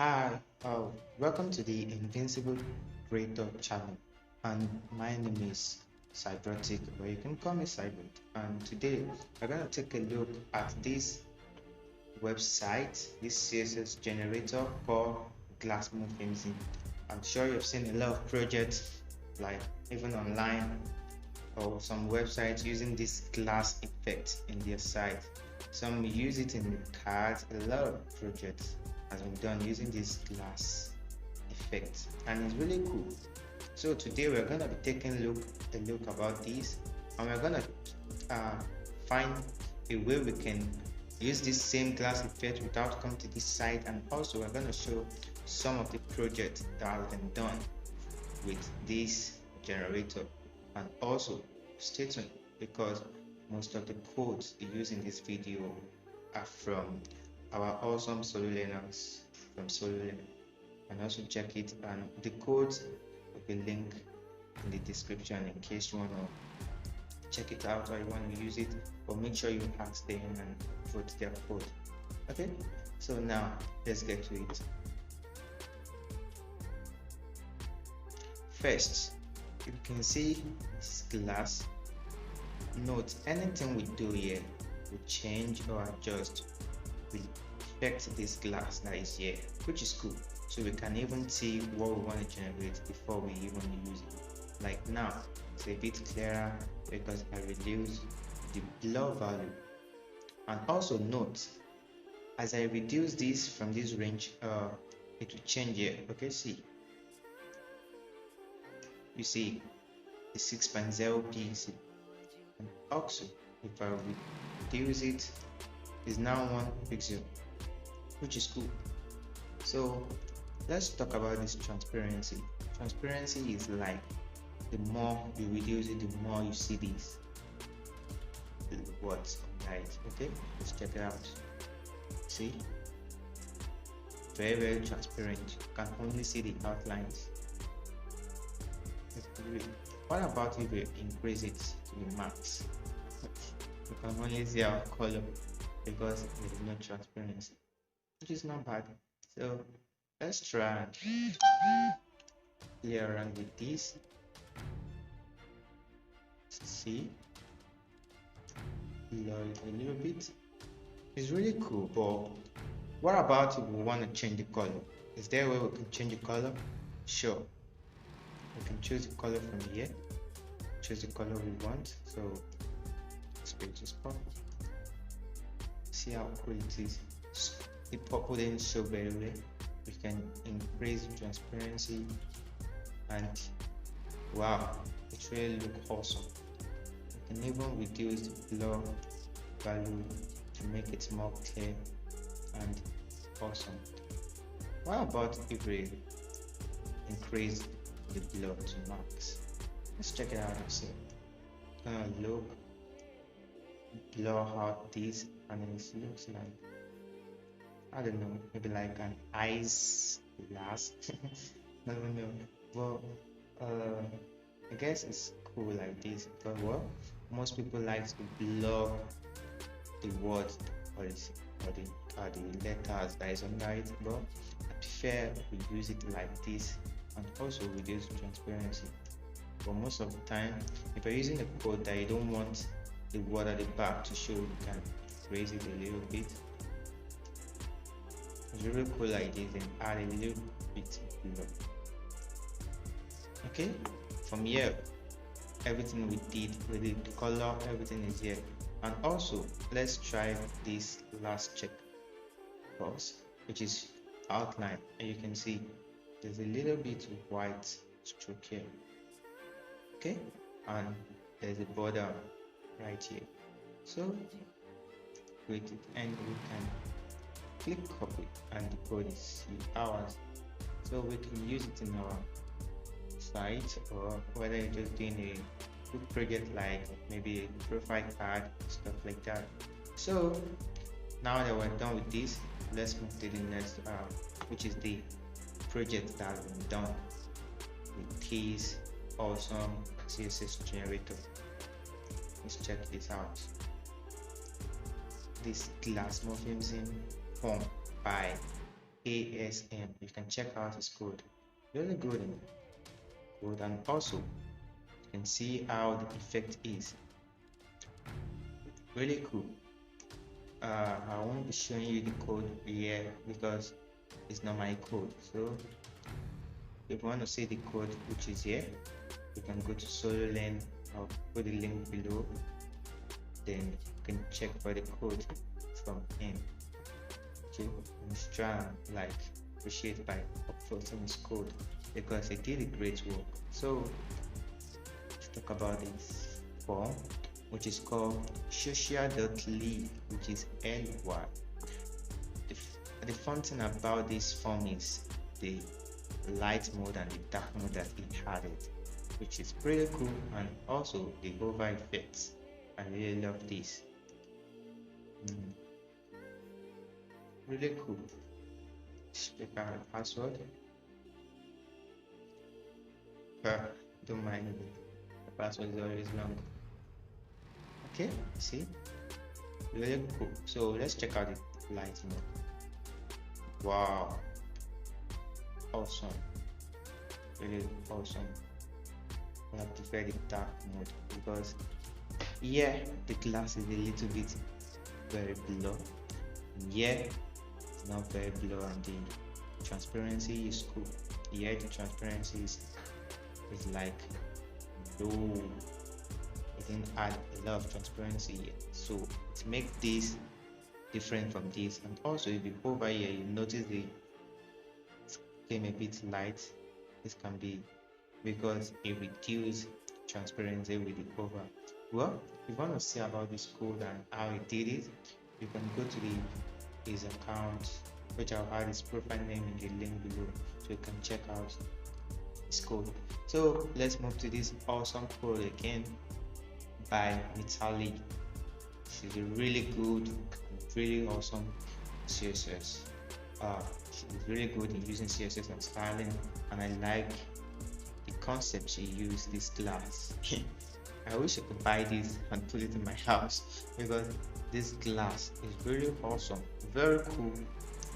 Hi, welcome to the Invincible Creator channel, and my name is Cybertic, or you can call me Cybert. And today we're going to take a look at this website, this CSS generator called Glassmorphism. I'm sure you've seen a lot of projects, like even online or some websites using this glass effect in their site. Some use it in cards. A lot of projects has been done using this glass effect, and it's really cool. So today we're going to be taking a look about this, and we're going to find a way we can use this same glass effect without coming to this site. And also we're going to show some of the projects that have been done with this generator. And also stay tuned, because most of the codes we use in this video are from our awesome solo learners from Solo Learn. And also check it, and the codes will be linked in the description in case you want to check it out or you want to use it, but make sure you ask them and put their code. Okay, so now let's get to it. First, you can see this glass. Note, anything we do here, we change or adjust, will affect this glass that is here, which is cool. So we can even see what we want to generate before we even use it. Like now, it's a bit clearer because I reduce the blur value. And also note, as I reduce this from this range, it will change here. Okay, see, you see the 6.0 pixel. And also, if I reduce it, is now 1 pixel, which is cool. So let's talk about this transparency. Transparency is like, the more you reduce it, the more you see this what's right. Okay, let's check it out. See, very transparent. You can only see the outlines. What about if we increase it to the max? You can only see our color because there is no transparency, which is not bad. So let's try and play around with this. See, lower it a little bit. It's really cool, but what about if we want to change the color? Is there a way we can change the color? Sure, we can choose the color from here, choose the color we want. So this page is purple. See how cool it is. The purple didn't show very well. We can increase the transparency, and wow, it really looks awesome. We can even reduce the blur value to make it more clear and awesome. What about if we increase the blur to max? Let's check it out and see. Gonna look, blur out this, and it looks like, I don't know, maybe like an ice glass. I don't know. Well, I guess it's cool like this, but well, most people like to blur the words or the letters that is under it, but I prefer we use it like this, and also reduce transparency. But most of the time, if you're using a code that you don't want the word at the back to show, you can raise it a little bit. It's really cool like this, and add a little bit below. Okay, from here, everything we did with the color, everything is here. And also, let's try this last check box, which is outline, and you can see there's a little bit of white stroke here. Okay, and there's a border right here. So with it, and we can click copy, and the code is ours. So we can use it in our site, or whether you're just doing a quick project like maybe a profile card, stuff like that. So now that we're done with this, let's move to the next, which is the project that has been done with this awesome CSS generator. Let's check this out. This Glassmorphism form by A.S.M. You can check out his code. Really good in code, and also you can see how the effect is. Really cool. I won't be showing you the code here because it's not my code. So if you want to see the code which is here, you can go to SoloLearn. I'll put the link below. Then you can check for the code from him. Okay, let's try and like appreciate by upvoting his code because he did a great work. So let's talk about this form, which is called social.ly, which is ly. The fun thing about this form is the light mode and the dark mode that it added, which is pretty cool, and also the hover effects. I really love this. Really cool. Check out the password. Don't mind me. The password is always long. Okay, see, really cool. So let's check out the light mode. Wow, awesome, really awesome. I prefer the dark mode because yeah, the glass is a little bit very blur. Yeah, it's not very blur, and the transparency is cool. Yeah, the transparency is like low. It didn't add a lot of transparency yet, so to make this different from this. And also if you hover here, you notice the came a bit light. This can be because it reduced transparency with the hover. Well, if you want to see about this code and how he did it, you can go to his account, which I'll add his profile name in the link below, so you can check out his code. So let's move to this awesome code again by Mitali. She's a really good, really awesome CSS. She's really good in using CSS and styling, and I like the concept she used, this glass. I wish I could buy this and put it in my house because this glass is really awesome, very cool,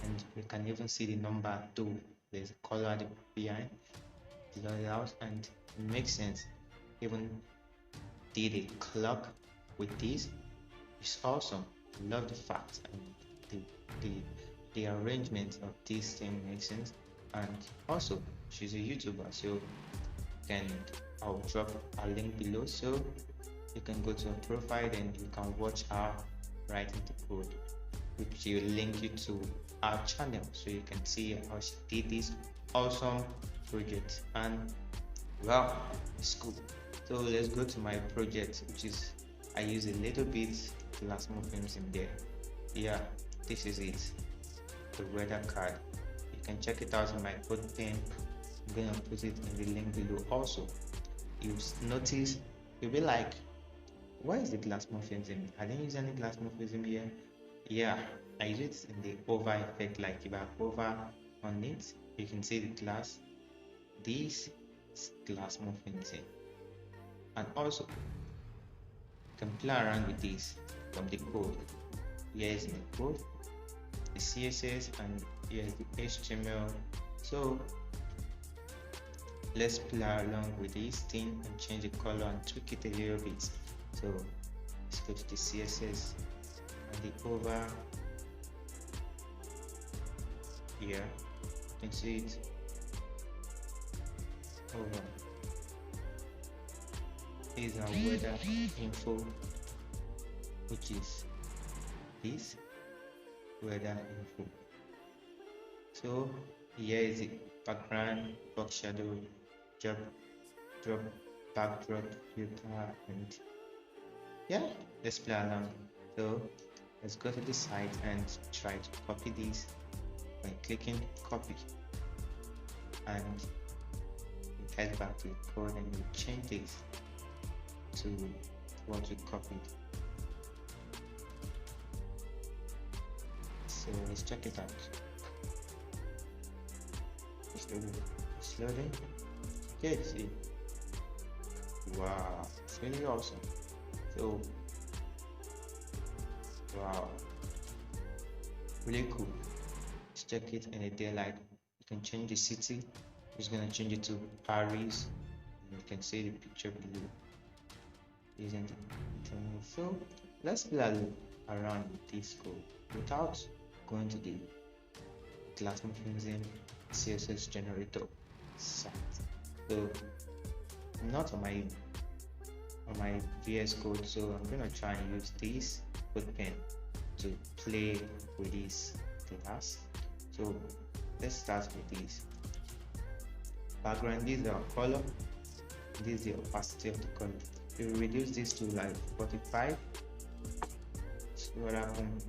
and you can even see the number 2. There's a color behind the layout, and it makes sense. Even did a clock with this. It's awesome. I love the fact and the arrangement of this thing makes sense. And also she's a YouTuber, so I'll drop a link below, so you can go to her profile and you can watch her writing the code, which will link you to our channel, so you can see how she did this awesome project. And wow, it's cool. So let's go to my project, which is I use a little bit Glassmorphism in there. Yeah, this is it, the weather card. You can check it out in my code pen. I'm gonna put it in the link below. Also, you'll notice, you'll be like, why is the Glassmorphism? I didn't use any Glassmorphism here. Yeah, I use it in the hover effect. Like if I hover on it, you can see the glass. This is Glassmorphism. And also you can play around with this from the code. Here is my code, the CSS, and here is the HTML. So let's play along with this thing and change the color and tweak it a little bit. So let's go to the CSS and the over here. You can see it over. Is our weather info, which is this weather info. So here is the background, box shadow, drop, backdrop, filter, and yeah, let's play along. So let's go to the site and try to copy this by clicking copy, and we head back to the code and we change this to what we copied. So let's check it out. It's loading. Okay, see. Wow, it's really awesome. So wow, really cool. Let's check it in a daylight. You can change the city. I'm just gonna change it to Paris. And you can see the picture below using the thing. So let's play a loop around with this code without going to the Glassmorphism CSS generator site. So I'm not on my VS Code, so I'm gonna try and use this code pen to play with this class. So let's start with this background. This is our color, this is the opacity of the color. If we reduce this to like 45, see what happens.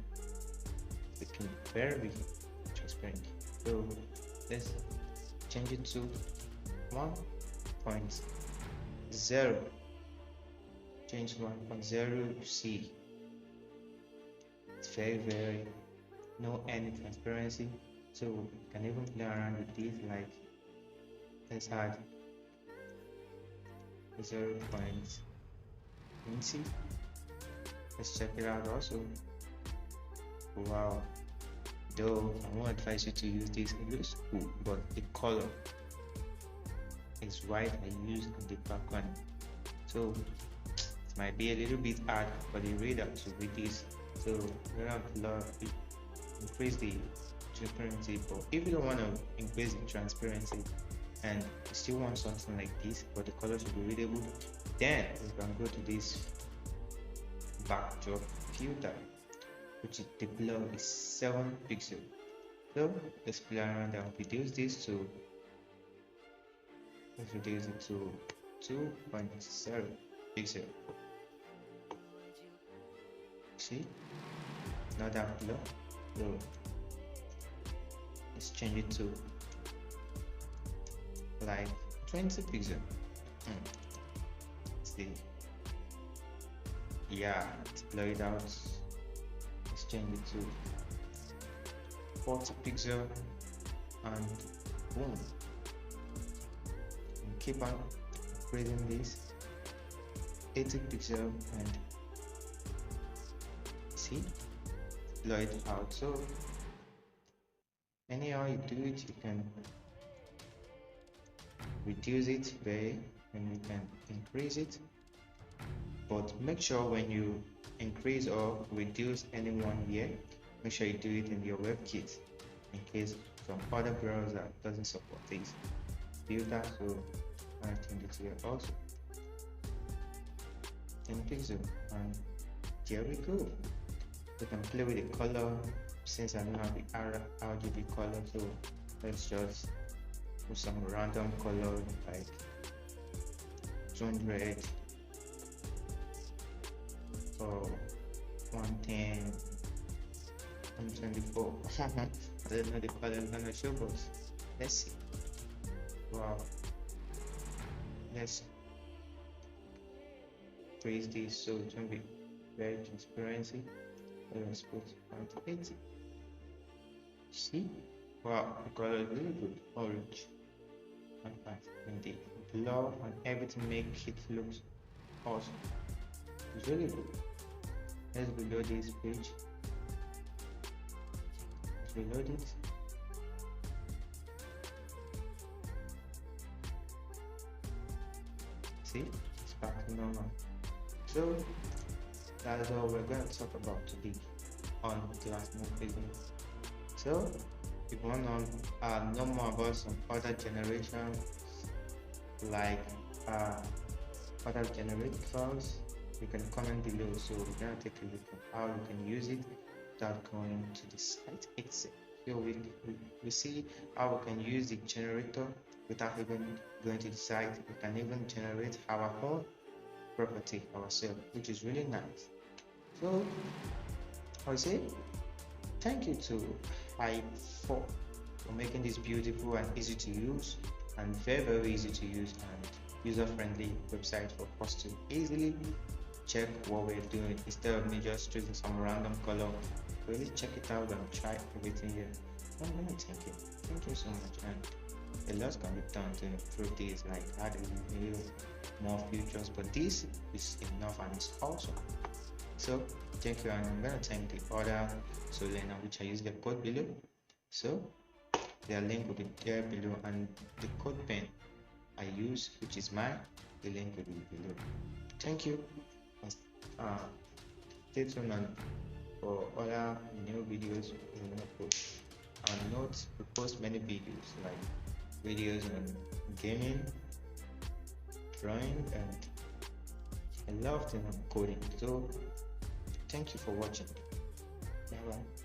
It can be very transparent. So let's change it to 1.0. Change 1.0. You see it's very no any transparency, so you can even play around with this. Like let's add 0.20. Let's check it out also. Wow, though I won't advise you to use this. It looks cool, but the color is white I used in the background, so it might be a little bit hard for the reader to read this. So we're gonna increase the transparency. But if you don't want to increase the transparency and you still want something like this, but the color should be readable, then you can go to this backdrop filter, which is the blur is 7 pixels. So let's play around and reduce this to 2.0 pixel. See, not that blur. So let's change it to like 20 pixel. See, yeah, let's blur it out. Let's change it to 40 pixel and boom. And keep on increasing this 80 pixel and see, blur it out. So anyhow you do it, you can reduce it and you can increase it, but make sure when you increase or reduce any one here, make sure you do it in your WebKit in case some other browser doesn't support this filter. So I change it here also 10 pixel and there we go. You can play with the color. Since I don't have the RGB color, so let's just put some random color like 200 or 110, 124. I don't know the color I'm gonna show, but let's see. Wow, let's raise this so it can be very transparency. Let's put 180. See, wow, the color is really good, orange and fast. Indeed, blur and everything make it look awesome. It's really good. Let's reload this page. Let's reload it. See, it's back to normal. So that's all we're going to talk about today on Glassmorphism. So if you want to know more about some other generations, like other generators, you can comment below. So we're going to take a look at how you can use it without going to the site itself. So we see how we can use the generator without even going to the site. We can even generate our own property ourselves, which is really nice. So I would say thank you to T.I.K for making this beautiful and easy to use and very easy to use and user-friendly website for us to easily check what we're doing instead of me just choosing some random color. Really check it out and try everything here. I'm gonna thank you so much, and a lot can be done to improve this, like adding new more features, but this is enough and it's awesome. So thank you, and I'm gonna thank the other Solena which I use the code below. So their link will be there below, and the code pen I use, which is mine, the link will be below. Thank you. Stay tuned for other new videos we're gonna post. And note, we post many videos like videos on gaming, drawing, and a lot of things on coding. So thank you for watching. Bye bye.